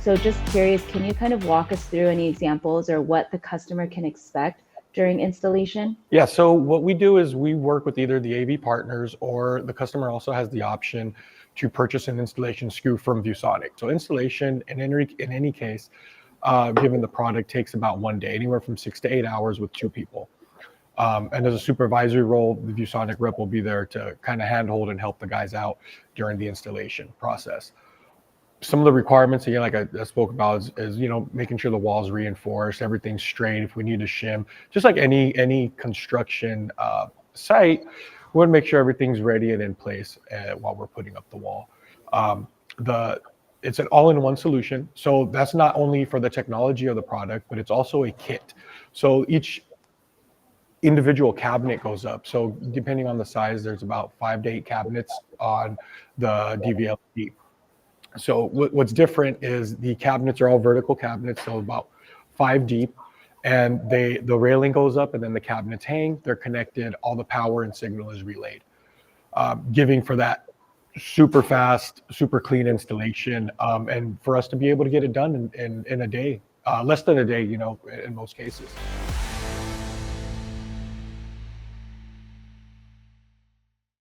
So just curious, can you kind of walk us through any examples or what the customer can expect during installation? Yeah, so what we do is we work with either the AV partners, or the customer also has the option to purchase an installation SKU from ViewSonic. So installation in any case, given the product, takes about 1 day, anywhere from 6 to 8 hours with 2 people. And as a supervisory role, the ViewSonic rep will be there to kind of handhold and help the guys out during the installation process. Some of the requirements, again, like I spoke about, is making sure the wall's reinforced, everything's straight. If we need to shim, just like any construction site, we want to make sure everything's ready and in place while we're putting up the wall. It's an all-in-one solution, so that's not only for the technology of the product, but it's also a kit. So each individual cabinet goes up. So depending on the size, there's about 5 to 8 cabinets on the DVLD. So what's different is the cabinets are all vertical cabinets, so about 5 deep, and the railing goes up and then the cabinets hang. They're connected. All the power and signal is relayed, giving for that super fast, super clean installation, and for us to be able to get it done in a day, less than a day, in most cases.